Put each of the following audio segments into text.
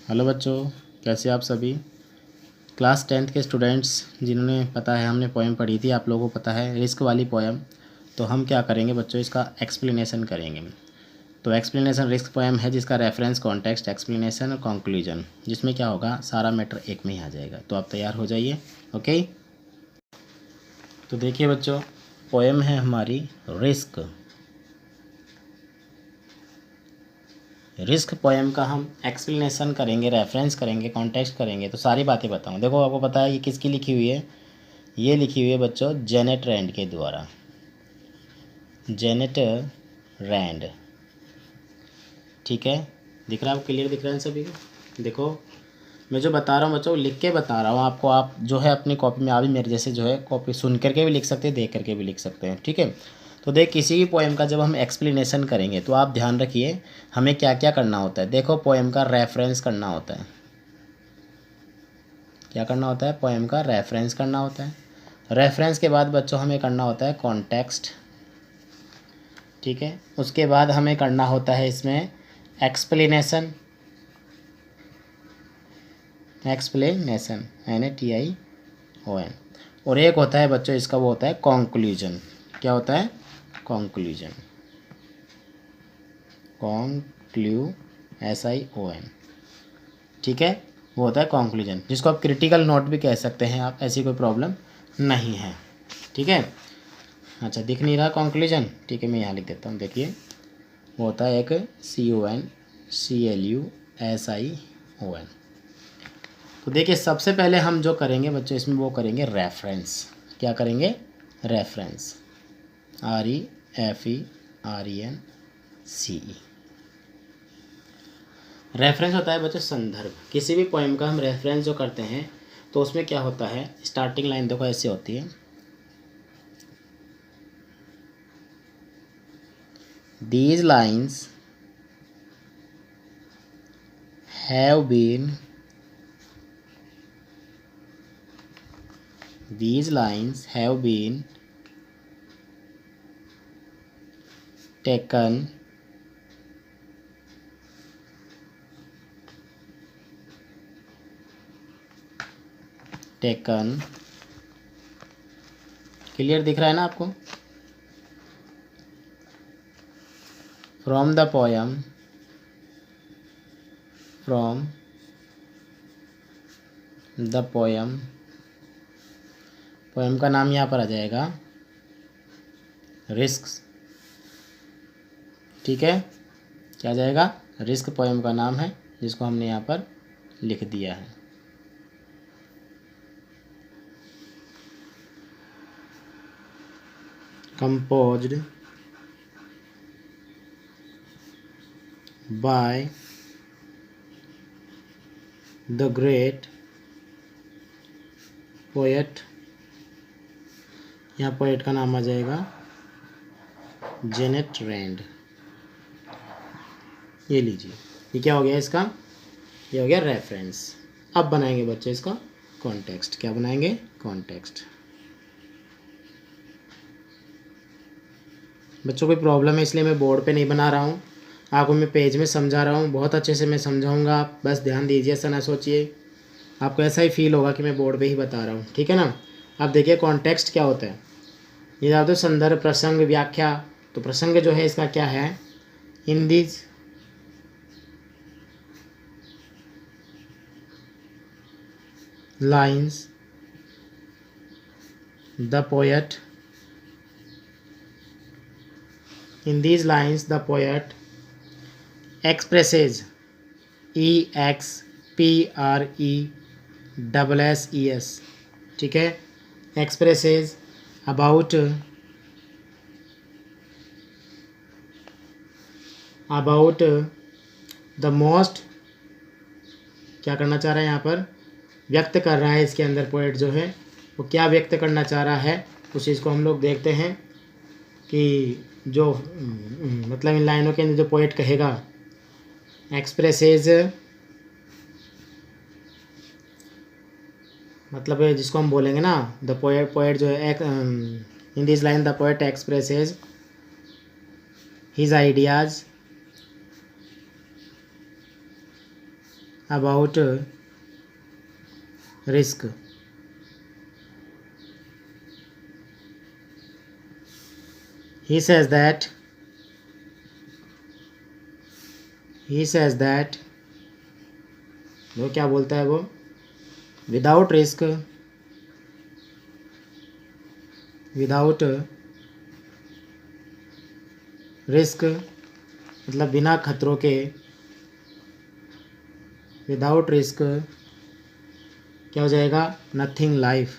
Hello बच्चों, कैसे आप सभी। क्लास 10th के स्टूडेंट्स जिन्होंने पता है हमने पोएम पढ़ी थी, आप लोगों को पता है रिस्क वाली पोएम। तो हम क्या करेंगे बच्चों, इसका एक्सप्लेनेशन करेंगे। तो एक्सप्लेनेशन रिस्क पोएम है जिसका रेफरेंस, कॉन्टेक्स्ट, एक्सप्लेनेशन और कंक्लूजन, जिसमें क्या होगा सारा मैटर एक में ही आ जाएगा। तो आप तैयार हो जाइए। ओके, तो देखिए बच्चों, पोएम है हमारी रिस्क। रिस्क पोएम का हम एक्सप्लेनेशन करेंगे, रेफरेंस करेंगे, कॉन्टेक्स्ट करेंगे, तो सारी बातें बताऊँ। देखो, आपको पता है ये किसकी लिखी हुई है। ये लिखी हुई है बच्चों जेनेट रैंड के द्वारा। जेनेट रैंड, ठीक है। दिख रहा है, आपको क्लियर दिख रहा है सभी को। देखो, मैं जो बता रहा हूँ बच्चों लिख के बता रहा हूँ आपको। आप जो है अपनी कॉपी में, आप भी मेरे जैसे जो है कॉपी सुन करके भी लिख सकते हैं, देख करके भी लिख सकते हैं, ठीक है। तो देख, किसी भी पोएम का जब हम एक्सप्लेनेशन करेंगे तो आप ध्यान रखिए हमें क्या क्या करना होता है। देखो, पोएम का रेफरेंस करना होता है। क्या करना होता है? पोएम का रेफरेंस करना होता है। रेफरेंस के बाद बच्चों हमें करना होता है कॉन्टेक्स्ट, ठीक है। उसके बाद हमें करना होता है इसमें एक्सप्लेनेशन, एक्सप्लेनेशन NATION। और एक होता है बच्चों इसका, वो होता है कंक्लूजन। क्या होता है? कंक्लूजन, SION, ठीक है। वो होता है कंक्लूजन, जिसको आप क्रिटिकल नोट भी कह सकते हैं आप, ऐसी कोई प्रॉब्लम नहीं है, ठीक है। अच्छा, दिख नहीं रहा कंक्लूजन? ठीक है, मैं यहाँ लिख देता हूँ। देखिए, वो होता है एक CONCLUSION। तो देखिए, सबसे पहले हम जो करेंगे बच्चों इसमें वो करेंगे रेफरेंस। क्या करेंगे? Reference, REFERENCE। रेफरेंस होता है बच्चों संदर्भ। किसी भी पोएम का हम रेफरेंस जो करते हैं तो उसमें क्या होता है, स्टार्टिंग लाइन देखो ऐसी होती है, These lines have been taken clear दिख रहा है ना आपको? फ्रॉम द पोएम, पोएम का नाम यहाँ पर आ जाएगा रिस्क, ठीक है। क्या आ जाएगा? रिस्क पोएम का नाम है, जिसको हमने यहाँ पर लिख दिया है। Composed by the great poet, यहाँ पोएट का नाम आ जाएगा जेनेट रैंड। ये लीजिए, ये क्या हो गया इसका? ये हो गया रेफरेंस। अब बनाएंगे बच्चे इसका कॉन्टेक्स्ट। क्या बनाएंगे? कॉन्टेक्स्ट। बच्चों कोई प्रॉब्लम है इसलिए मैं बोर्ड पे नहीं बना रहा हूँ, आपको मैं पेज में समझा रहा हूँ। बहुत अच्छे से मैं समझाऊंगा, आप बस ध्यान दीजिए, ऐसा ना सोचिए। आपको ऐसा ही फील होगा कि मैं बोर्ड पे ही बता रहा हूँ, ठीक है ना। अब देखिए कॉन्टेक्स्ट क्या होता है। ये आप तो संदर्भ, प्रसंग, व्याख्या। तो प्रसंग जो है इसका क्या है? In this lines the poet, in these lines the poet expresses, EXPRESSES, ठीक है। expresses about the most, क्या करना चाह रहा है यहाँ पर? व्यक्त कर रहा है। इसके अंदर पोएट जो है वो क्या व्यक्त करना चाह रहा है, उस चीज़ को हम लोग देखते हैं कि जो मतलब इन लाइनों के अंदर जो पोएट कहेगा, एक्सप्रेसेज मतलब जिसको हम बोलेंगे ना, द पोएट जो है, in this line the poet expresses his ideas about risk. He says that वो क्या बोलता है वो, विदाउट रिस्क, मतलब बिना खतरों के, विदाउट रिस्क क्या हो जाएगा, nothing life,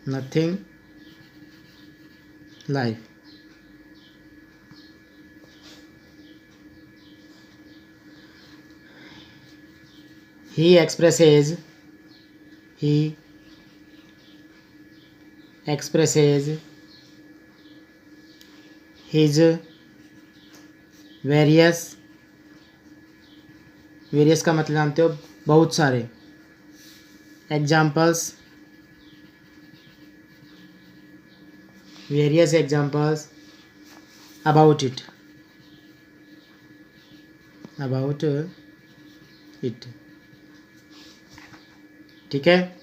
nothing life. He expresses his various का मतलब जानते हो, बहुत सारे, examples, various examples about it. ठीक है,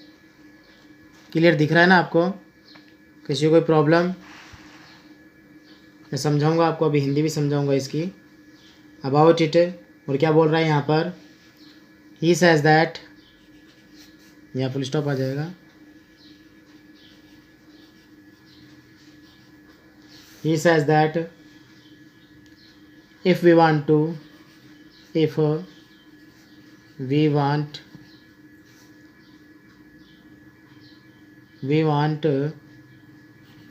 क्लियर दिख रहा है ना आपको? किसी को कोई प्रॉब्लम? मैं समझाऊंगा आपको, अभी हिंदी भी समझाऊंगा इसकी. अबाउट इट, और क्या बोल रहा है यहाँ पर, ही सेज दैट, यहाँ फुल स्टॉप आ जाएगा. He says that if we want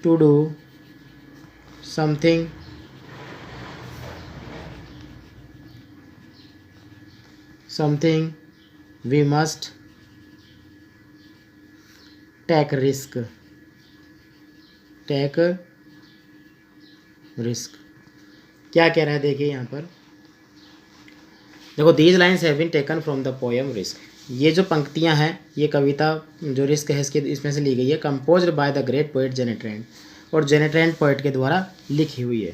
to do something, we must take risk. क्या कह रहा है देखिए यहाँ पर, देखो, these lines have been taken from the poem risk. ये जो पंक्तियाँ हैं, ये कविता जो रिस्क है इसमें से ली गई है. Composed by the great poet Jenny Trent, और जेनी ट्रेंट पोएट के द्वारा लिखी हुई है.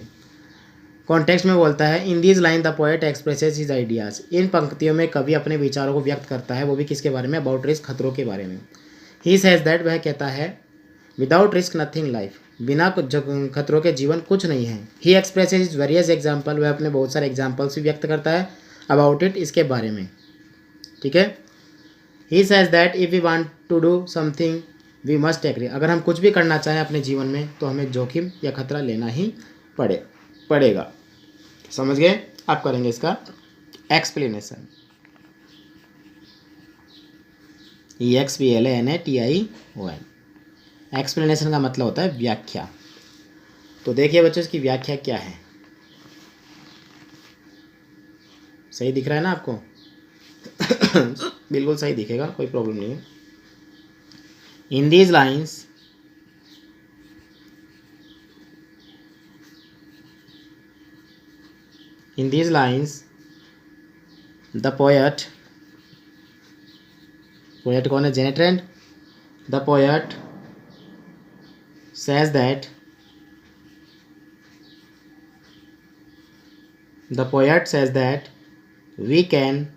कॉन्टेक्स्ट में बोलता है, in these line the poet expresses his ideas. इन पंक्तियों में कवि अपने विचारों को व्यक्त करता है, वो भी किसके बारे में, अबाउट रिस्क, खतरों के बारे में. ही सेज दैट, वह कहता है, विदाउट रिस्क नथिंग लाइफ, बिना खतरों के जीवन कुछ नहीं है. ही एक्सप्रेसेस हिज वेरियस एग्जाम्पल, वह अपने बहुत सारे एग्जाम्पल्स भी व्यक्त करता है अबाउट इट, इसके बारे में. ठीक है. He says that if we want to do something we must take risk. अगर हम कुछ भी करना चाहें अपने जीवन में तो हमें जोखिम या खतरा लेना ही पड़ेगा. समझ गए? आप करेंगे इसका एक्सप्लेनेशन. EXPLANATION. एक्सप्लेनेशन का मतलब होता है व्याख्या. तो देखिए बच्चों, इसकी व्याख्या क्या है. सही दिख रहा है ना आपको? बिल्कुल सही दिखेगा, कोई प्रॉब्लम नहीं है. In these lines, the poet कौन है, jenny Trent. The poet says that we can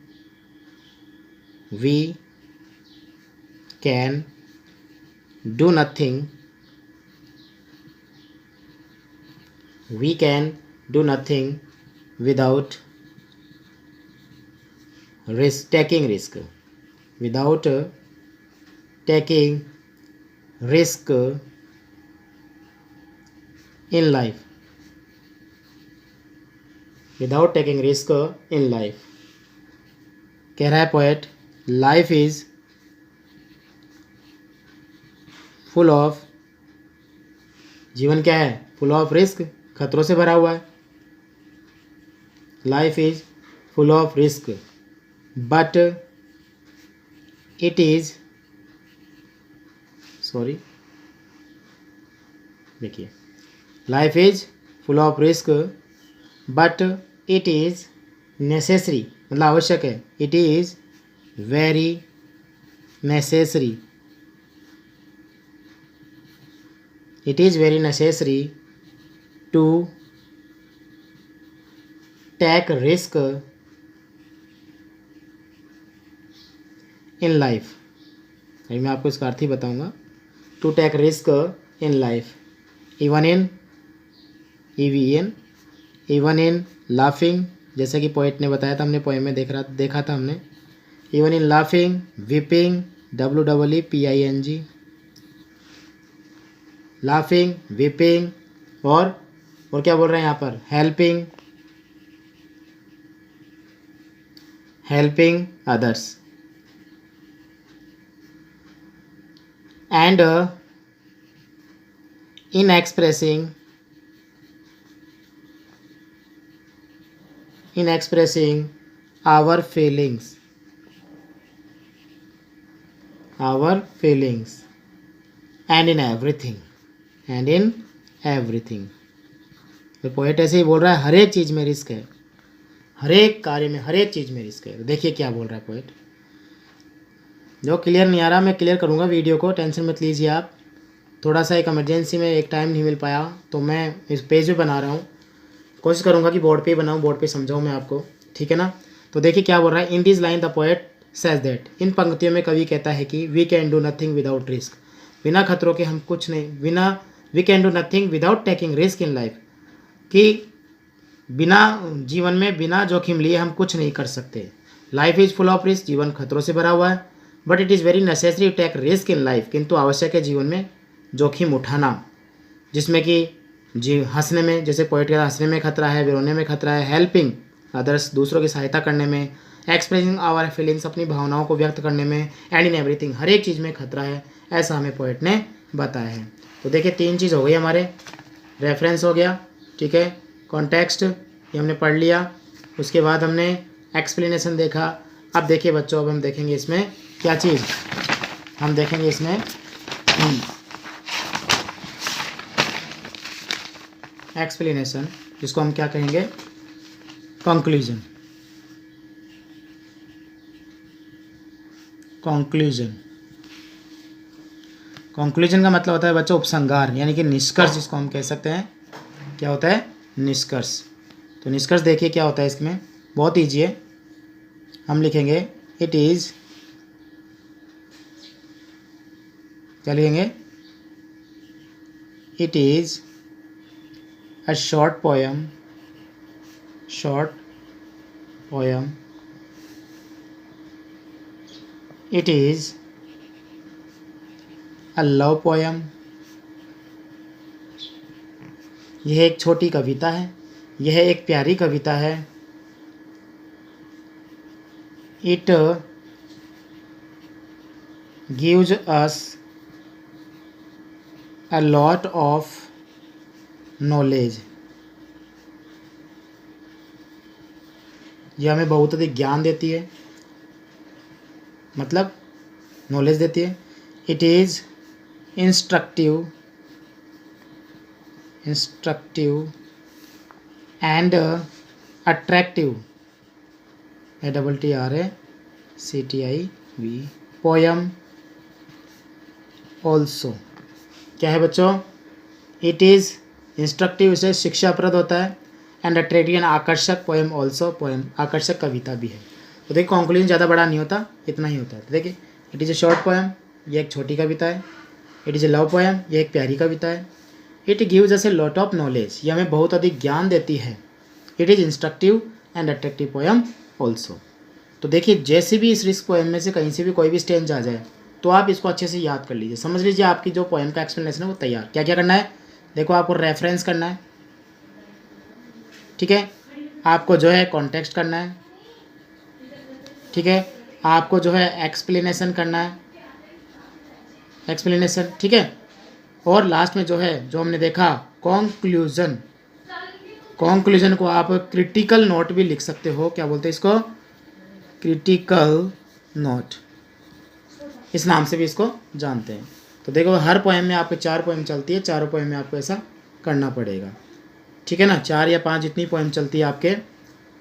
do nothing without taking risk in life. कह रहा है poet, life is full of, जीवन क्या है, फुल ऑफ रिस्क, खतरों से भरा हुआ है. Life is full of risk, but it is, देखिए, life is full of risk but it is necessary, मतलब आवश्यक है. It is very necessary. To take risk in life. अभी मैं आपको इसका अर्थ ही बताऊंगा। To take risk in life, even in even in laughing, जैसे कि पोइट ने बताया था, हमने पोएम में देखा था हमने। Even in laughing, weeping, WEEPING, laughing, weeping, और क्या बोल रहे हैं यहाँ पर, helping others, and in expressing our feelings and in everything। तो पोएट ऐसे ही बोल रहा है, हर एक चीज़ में रिस्क है, हर एक कार्य में, हर एक चीज़ में रिस्क है। तो देखिए क्या बोल रहा है पोएट। जो क्लियर नहीं आ रहा मैं क्लियर करूँगा वीडियो को, टेंशन मत लीजिए आप। थोड़ा सा एक इमरजेंसी में एक टाइम नहीं मिल पाया तो मैं इस पेज पे बना रहा हूँ, कोशिश करूँगा कि बोर्ड पे ही बनाऊँ, बोर्ड पे समझाऊँ मैं आपको, ठीक है ना। तो देखिए क्या बोल रहा है। In this line the poet says that, इन पंक्तियों में कवि कहता है कि we can do nothing without risk, बिना खतरों के हम कुछ नहीं, we can do nothing without taking risk in life, कि बिना जीवन में बिना जोखिम लिए हम कुछ नहीं कर सकते। Life is full of risk, जीवन खतरों से भरा हुआ है। But it is very necessary to take risk in life, किंतु आवश्यक है जीवन में जोखिम उठाना, जिसमें कि हंसने में, जैसे पोएट का हंसने में खतरा है, रोने में खतरा है, हेल्पिंग अदर्स, दूसरों की सहायता करने में, एक्सप्रेसिंग आवर फीलिंग्स, अपनी भावनाओं को व्यक्त करने में, एंड इन एवरीथिंग, हर एक चीज़ में खतरा है, ऐसा हमें पोएट ने बताया है। तो देखिए 3 चीज़ हो गई हमारे, रेफरेंस हो गया, ठीक है, कॉन्टेक्स्ट ये हमने पढ़ लिया, उसके बाद हमने एक्सप्लेनेशन देखा। अब देखिए बच्चों, अब हम देखेंगे इसमें क्या चीज़, हम देखेंगे इसमें एक्सप्लेनेशन, जिसको हम क्या कहेंगे, कंक्लूजन। कंक्लूजन का मतलब होता है बच्चों उपसंहार, यानी कि निष्कर्ष, जिसको हम कह सकते हैं। क्या होता है, निष्कर्ष। तो निष्कर्ष देखिए क्या होता है इसमें, बहुत ईजी है। हम लिखेंगे इट इज़, क्या लिखेंगे, it is a short poem it is a love poem, यह एक छोटी कविता है, यह एक प्यारी कविता है। it gives us a lot of knowledge, यह हमें बहुत अधिक ज्ञान देती है, मतलब नॉलेज देती है। It is instructive and attractive, ATTRACTIV, poem also. क्या है बच्चों, इट इज़ इंस्ट्रक्टिव, इसे शिक्षाप्रद होता है, एंड अट्रैक्टिव, आकर्षक, पोएम ऑल्सो, पोएम आकर्षक कविता भी है। तो देखिए कंक्लूजन ज़्यादा बड़ा नहीं होता, इतना ही होता है। तो देखिए it is a short poem, ये एक छोटी कविता है। It is a love poem, ये एक प्यारी कविता है। It gives us a lot of knowledge, ये हमें बहुत अधिक ज्ञान देती है। It is instructive and attractive poem also. तो देखिए जैसे भी इस रिस्क पोएम में से कहीं से भी कोई भी स्टेंज आ जाए तो आप इसको अच्छे से याद कर लीजिए, समझ लीजिए आपकी जो पोएम का एक्सप्लेनेशन है वो तैयार। क्या क्या करना है, देखो आपको रेफरेंस करना है, ठीक है, आपको जो है कॉन्टेक्स्ट करना है, ठीक है, आपको जो है एक्सप्लेनेशन करना है, एक्सप्लेनेशन, ठीक है, और लास्ट में जो है जो हमने देखा कॉन्क्लूजन। कॉन्क्लूजन को आप क्रिटिकल नोट भी लिख सकते हो, क्या बोलते हैं इसको, क्रिटिकल नोट, इस नाम से भी इसको जानते हैं। तो देखो हर पोएम में आपके 4 पोएम चलती है, चारों पोएम में आपको ऐसा करना पड़ेगा, ठीक है ना। 4 या 5 जितनी पोएम चलती है आपके,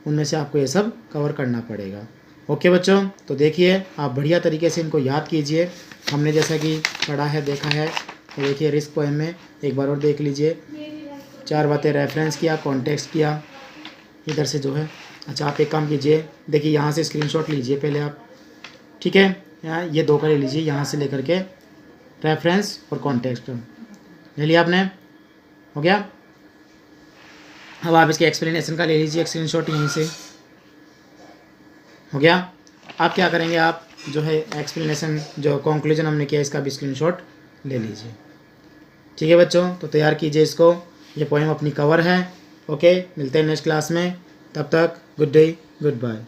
उनमें से आपको ये सब कवर करना पड़ेगा। ओके बच्चों, तो देखिए आप बढ़िया तरीके से इनको याद कीजिए। हमने जैसा कि पढ़ा है, देखा है, तो देखिए रिस्क पोएम में एक बार और देख लीजिए, 4 बातें रेफरेंस किया, कॉन्टेक्स्ट किया, इधर से जो है। अच्छा आप एक काम कीजिए, देखिए यहाँ से स्क्रीनशॉट लीजिए पहले आप, ठीक है। यहाँ ये 2 का ले लीजिए, यहाँ से लेकर के रेफरेंस और कॉन्टेक्स्ट ले लिया आपने, हो गया। अब आप इसके एक्सप्लेनेशन का ले लीजिए स्क्रीनशॉट, यहीं से हो गया। आप क्या करेंगे, आप जो है एक्सप्लेनेशन जो कंक्लूजन हमने किया इसका भी स्क्रीनशॉट ले लीजिए, ठीक है बच्चों। तो तैयार कीजिए इसको, ये पोएम अपनी कवर है। ओके, मिलते हैं नेक्स्ट क्लास में, तब तक गुड डे गुड बाय।